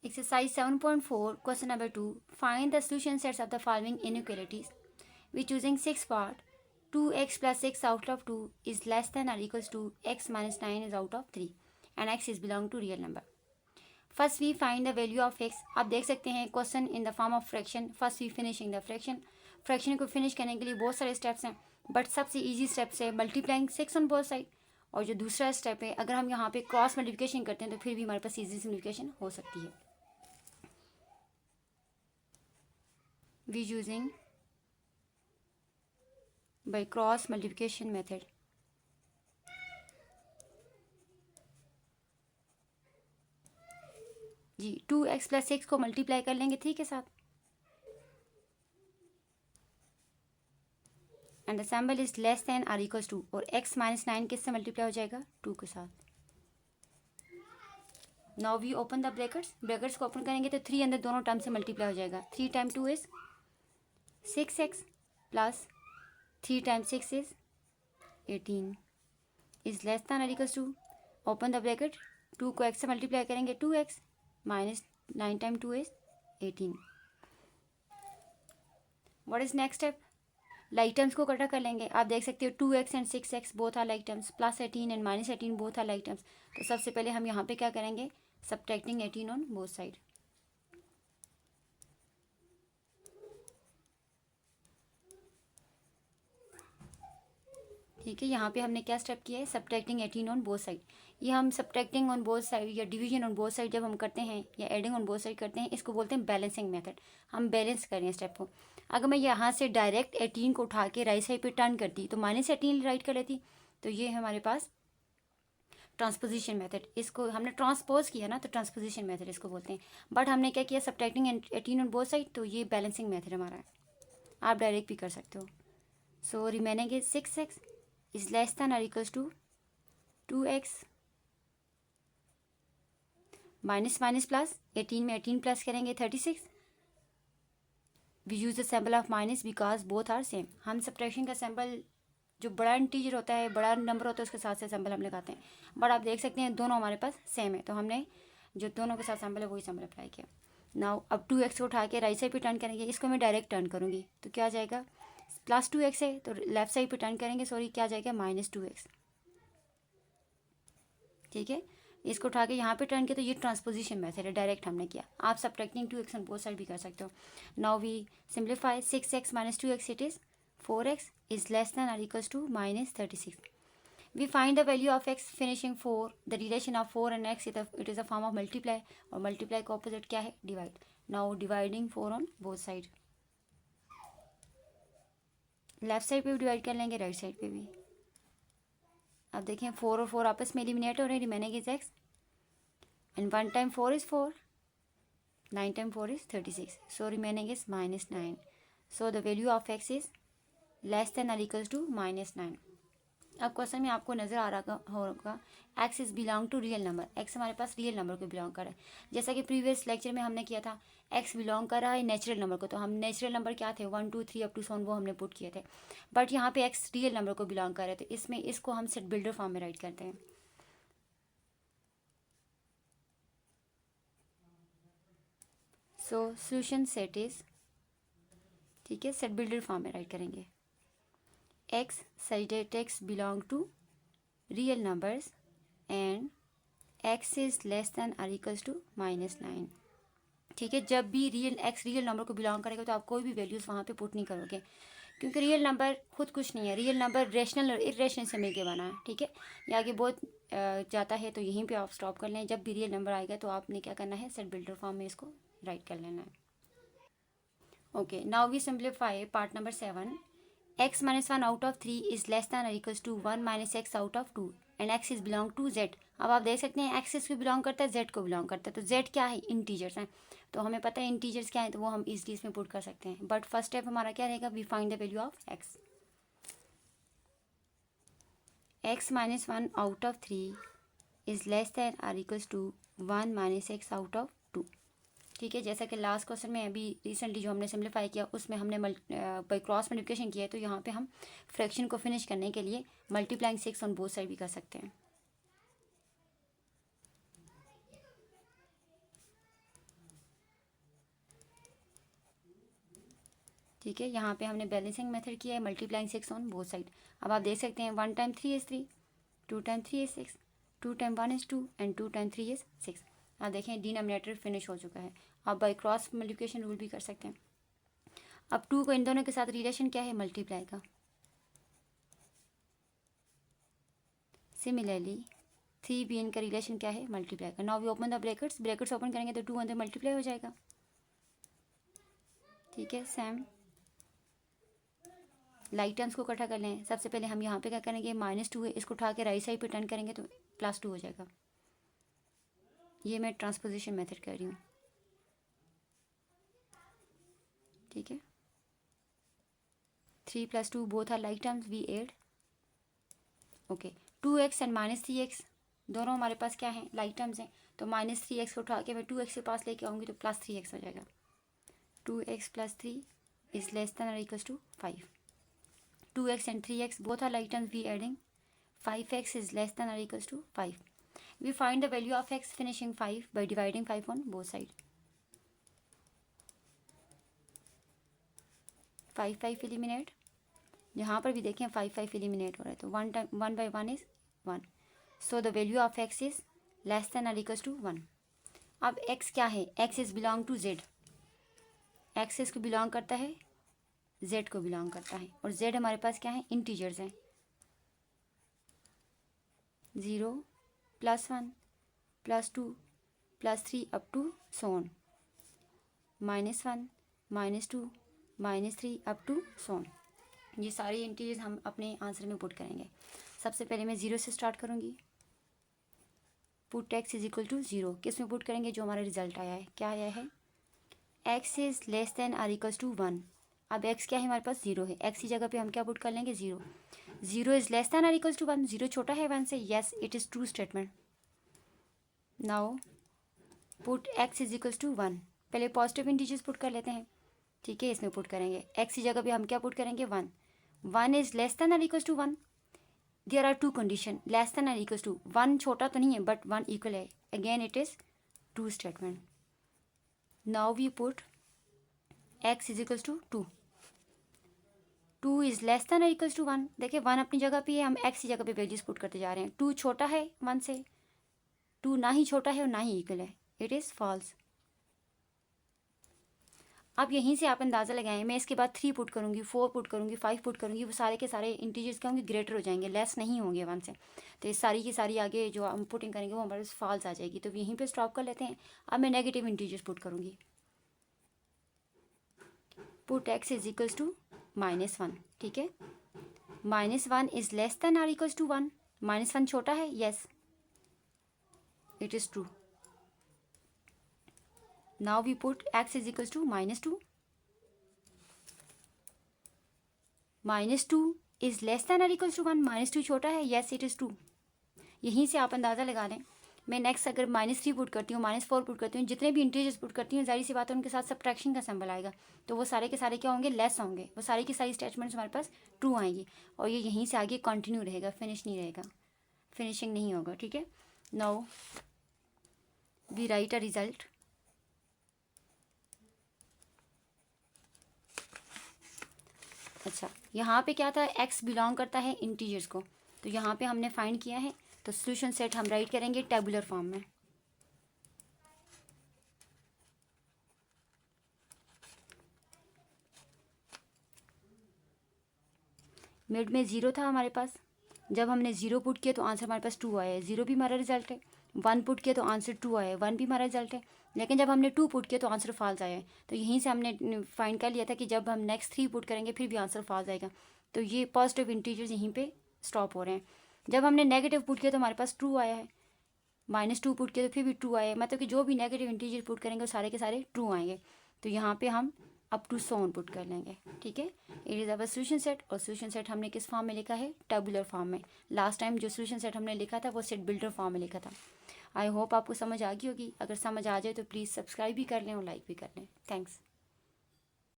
Exercise 7.4, question number 2. Find the solution sets of the following inequalities. We choosing 6 part. 2x plus 6 out of 2 is less than or equals to x minus 9 is out of 3 and x is belong to real number. First we find the value of x. आप देख सकते हैं question in the form of fraction. First we finishing the fraction. Fraction को finish करने के लिए बहुत सारे स्टेप्स हैं, बट सबसे ईजी स्टेप्स है मल्टीप्लाइंग 6 ऑन बोथ साइड. और जो दूसरा स्टेप है, अगर हम यहाँ पे क्रॉस मल्टीप्लिकेशन करते हैं तो फिर भी हमारे पास ईजी सिम्प्लीफिकेशन हो सकती है. we using by cross multiplication method. जी 2x प्लस 6 को मल्टीप्लाई कर लेंगे 3 के साथ and the symbol is less than or equals to, और x माइनस 9 किससे मल्टीप्लाई हो जाएगा 2 के साथ. Now we open the brackets. Brackets को ओपन करेंगे तो 3 अंदर दोनों टर्म से मल्टीप्लाई हो जाएगा. 3 time 2 is 6x plus 3 time 6 is 18 is less than or equals to. Open the bracket. 2 को x से मल्टीप्लाई करेंगे 2x minus 9 time 2 is 18. What is next step? Like terms को इकट्ठा कर लेंगे. आप देख सकते हो 2x and 6x both are like terms, plus 18 and minus 18 both are like terms. तो सबसे पहले हम यहाँ पे क्या करेंगे? Subtracting 18 on both side. ठीक है, यहाँ पे हमने क्या स्टेप किया है? Subtracting 18 on both side. ये हम सब्ट्रैक्टिंग ऑन बोथ साइड या डिवीजन ऑन बोथ साइड जब हम करते हैं या एडिंग ऑन बोथ साइड करते हैं, इसको बोलते हैं बैलेंसिंग मेथड. हम बैलेंस कर रहे हैं स्टेप को. अगर मैं यहाँ से डायरेक्ट 18 को उठा के राइट साइड पे टर्न करती तो माइनस 18 राइट कर लेती. तो ये है हमारे पास ट्रांसपोजिशन मेथड. इसको हमने ट्रांसपोज किया ना, तो ट्रांसपोजिशन मेथड इसको बोलते हैं. बट हमने क्या किया? सब्ट्रैक्टिंग 18 ऑन बोथ साइड, तो ये बैलेंसिंग मेथड हमारा है. आप डायरेक्ट भी कर सकते हो. So remaining is 6x is less than or equals to 2x minus minus plus 18 में 18 प्लस करेंगे 36. We use the symbol of minus because both are same. हम सब्ट्रैक्शन का सिंबल जो बड़ा इंटीजर होता है, बड़ा नंबर होता है, उसके साथ से सिंबल हम लगाते हैं. बट आप देख सकते हैं दोनों हमारे पास सेम है, तो हमने जो दोनों के साथ सिंबल है वही सिंबल अप्लाई किया. नाउ अब 2x को उठा के राइट साइड पे टर्न करेंगे. इसको मैं डायरेक्ट टर्न करूँगी तो क्या आ जाएगा? प्लस 2x है, तो लेफ्ट साइड पे टर्न करेंगे, सॉरी क्या आ जाएगा? Minus 2x. ठीक है, इसको उठा के यहाँ पे टर्न किया, तो ये ट्रांसपोजिशन मेथड है, डायरेक्ट हमने किया. आप subtracting 2x on both side भी कर सकते हो. Now we simplify. 6x minus 2x it is 4x is less than और equals to minus 36. We find the value of x finishing 4. The relation of 4 and x it is a form of multiply, और multiply का opposite क्या है? Divide. Now dividing 4 on both side. Left side पे भी divide कर लेंगे, right side पे भी. अब देखें 4 और 4 आपस में एलिमिनेट हो रहे हैं. Remaining is x and 1 time 4 is 4, 9 time 4 is 36. So remaining is minus 9. So the value of x is less than और इक्वल्स टू माइनस 9. अब क्वेश्चन में आपको नज़र आ रहा होगा x is belong to real number. x हमारे पास real number को बिलोंग कर रहा है. जैसा कि प्रीवियस लेक्चर में हमने किया था, x बिलोंग कर रहा है नेचुरल नंबर को. तो हम नेचुरल नंबर क्या थे? 1 2 3 अप टू 7 वो हमने पुट किए थे. बट यहाँ पे x रियल नंबर को बिलोंग कर रहा है, तो इसमें इसको हम सेट बिल्डर फॉर्म में राइट करते हैं. सो सोल्यूशन सेट इज, ठीक है, सेट बिल्डर फॉर्म में राइट करेंगे. x such that x belong to real numbers and x is less than or equals to minus 9. ठीक है, जब भी x रियल नंबर को बिलोंग करेगा तो आप कोई भी वैल्यूज़ वहाँ पे पुट नहीं करोगे, क्योंकि रियल नंबर खुद कुछ नहीं है. रियल नंबर रेशनल और इरेशनल से मिलके बना है. ठीक है, ये आगे बहुत जाता है, तो यहीं पे आप स्टॉप कर लें. जब भी रियल नंबर आएगा तो आपने क्या करना है? सेट बिल्डर फॉर्म में इसको राइट कर लेना है. Okay, now we simplify part number 7. x minus 1 out of 3 is less than or equals to 1 minus x out of 2 and x is belong to z. अब आप देख सकते हैं x इसको बिलोंग करता है, z को बिलोंग करता है. तो z क्या है? इंटीजर्स हैं. तो हमें पता है इंटीजर्स क्या है, तो वो हम इजली इसमें पुट कर सकते हैं. बट फर्स्ट स्टेप हमारा क्या रहेगा? We find the value of x. x minus 1 out of 3 is less than or equals to 1 minus x out of 2. ठीक है, जैसा कि लास्ट क्वेश्चन में अभी रिसेंटली जो हमने सिम्प्लीफाई किया उसमें हमने बाई क्रॉस मल्टीप्लिकेशन किया है, तो यहाँ पे हम फ्रैक्शन को फिनिश करने के लिए मल्टीप्लाइंग 6 ऑन बोथ साइड भी कर सकते हैं. ठीक है, यहाँ पे हमने बैलेंसिंग मेथड किया है, मल्टीप्लाइंग 6 ऑन बोथ साइड। अब आप देख सकते हैं 1 time 3 is 3, 2 time 3 is 6, 2 time 1 is 2 and 2 time 3 is 6। आप देखें डिनोमिनेटर फिनिश हो चुका है। आप बाय क्रॉस मल्टीप्लिकेशन रूल भी कर सकते हैं। अब 2 को इन दोनों के साथ रिलेशन क्या है, मल्टीप्लाई का। सिमिलरली 3 भी इनका रिलेशन क्या है, मल्टीप्लाई का। Now we open the brackets, brackets open करेंगे तो 2 अंदर मल्टीप्लाई हो जाएगा। ठीक है, सेम लाइक टर्म्स को इकट्ठा कर लें। सबसे पहले हम यहाँ पे क्या करेंगे, -2 है, इसको उठा के राइट साइड पे टर्न करेंगे तो +2 हो जाएगा। ये मैं ट्रांसपोजिशन मेथड कर रही हूँ। ठीक है, 3 + 2 both are like terms, we add. Okay, 2x and -3x दोनों हमारे पास क्या है, लाइक टर्म्स हैं। तो -3x को उठा के मैं 2x के पास लेके आऊँगी तो +3x हो जाएगा। 2x + 3 इज लेस देन और equals to 5। 2x and 3x both are like terms, we adding 5x is less than or equals to 5. We find the value of x finishing 5 by dividing 5 on both sides. 5 5 eliminate, यहाँ पर भी देखें 5 5 eliminate हो रहा है तो 1 by 1 is 1. So the value of x is less than or equals to 1. अब x क्या है, x is belong to z, x इसको बिलोंग करता है, z को बिलोंग करता है, और z हमारे पास क्या है, इंटीजर्स हैं। 0 +1 +2 +3 up to so on, -1 -2 -3 up to so on. ये सारे इंटीजर्स हम अपने आंसर में पुट करेंगे। सबसे पहले मैं 0 से स्टार्ट करूँगी। Put x is equal to 0, किस में पुट करेंगे, जो हमारा रिजल्ट आया है। क्या आया है, x इज़ लेस देन और इक्वल्स टू 1। अब x क्या है, हमारे पास 0 है, x की जगह पे हम क्या पुट कर लेंगे, 0। 0 इज़ लेस देन और इक्वल्स टू 1, 0 छोटा है 1 से, yes it is true statement. Now put x is equals to 1, पहले पॉजिटिव इंटीजर्स पुट कर लेते हैं। ठीक है, इसमें पुट करेंगे, x की जगह पे हम क्या पुट करेंगे, 1। 1 इज़ लेस देन और equals to 1। There are 2 condition, less than और इक्वल्स टू 1 छोटा तो नहीं है बट 1 इक्वल है, again it is true statement. Now we put x is equals to 2। 2 is less than और इक्वल्स टू 1। देखिए 1 अपनी जगह पे है, हम x की जगह पे वैल्यूज पुट करते जा रहे हैं। 2 छोटा है 1 से, 2 ना ही छोटा है और ना ही इक्वल है, इट इज़ फॉल्स। अब यहीं से आप अंदाज़ा लगाएं, मैं इसके बाद 3 पुट करूँगी, 4 पुट करूँगी, 5 पुट करूँगी, वो सारे के सारे इंटीजर्स क्या होंगे, ग्रेटर हो जाएंगे, लेस नहीं होंगे 1 से। तो ये सारी की सारी आगे जो हम पुटिंग करेंगे वो हमारे पास फॉल्स आ जाएगी। तो यहीं पे स्टॉप कर लेते हैं। अब मैं नेगेटिव इंटीजर्स पुट करूँगी। Put x is equals to -1। ठीक है, -1 इज लेस देन और इक्वल्स टू 1। -1 छोटा है, yes it is true. Now we put x is equals to -2। -2 is less than और इक्वल्स टू 1, -2 छोटा है, येस इट इज़ ट्रू। यहीं से आप अंदाज़ा लगा लें। मैं नेक्स्ट अगर -3 पुट करती हूँ, -4 पुट करती हूँ, जितने भी इंटीजर्स पुट करती हूँ, जाहिर सी बात है उनके साथ सब्ट्रैक्शन का सिंबल आएगा, तो वो सारे के सारे क्या होंगे, लेस होंगे। वो सारी की सारी स्टेटमेंट्स हमारे पास ट्रू आएंगी और ये यहीं से आगे कंटिन्यू रहेगा, फिनिश नहीं रहेगा, फिनिशिंग नहीं होगा। ठीक है, now we write a result. अच्छा, यहाँ पे क्या था, x बिलोंग करता है इंटीजर्स को, तो यहाँ पे हमने फाइंड किया है। तो सॉल्यूशन सेट हम राइट करेंगे टेबुलर फॉर्म में। मिड में 0 था हमारे पास, जब हमने 0 पुट किया तो आंसर हमारे पास 2 आया है, 0 भी हमारा रिजल्ट है। 1 पुट किया तो आंसर 2 आया है, 1 भी हमारा रिजल्ट है। लेकिन जब हमने 2 पुट किया तो आंसर फॉल्स आया है। तो यहीं से हमने फाइंड कर लिया था कि जब हम नेक्स्ट 3 पुट करेंगे फिर भी आंसर फॉल्स आएगा। तो ये पॉजिटिव इंटीजर्स यहीं पे स्टॉप हो रहे हैं। जब हमने नेगेटिव पुट किया तो हमारे पास ट्रू आया है, -2 पुट किया तो फिर भी ट्रू आया है, मतलब कि जो भी नेगेटिव इंटीजर पुट करेंगे वो सारे के सारे ट्रू आएंगे। तो यहाँ पे हम अप टू सोन पुट कर लेंगे। ठीक है, it is our solution set. और सॉल्यूशन सेट हमने किस फॉर्म में लिखा है, टेबुलर फॉर्म में। लास्ट टाइम जो सॉल्यूशन सेट हमने लिखा था वो सेट बिल्डर फॉर्म में लिखा था। आई होप आपको समझ आ गई होगी। अगर समझ आ जाए तो प्लीज़ सब्सक्राइब भी कर लें और लाइक भी कर लें। थैंक्स।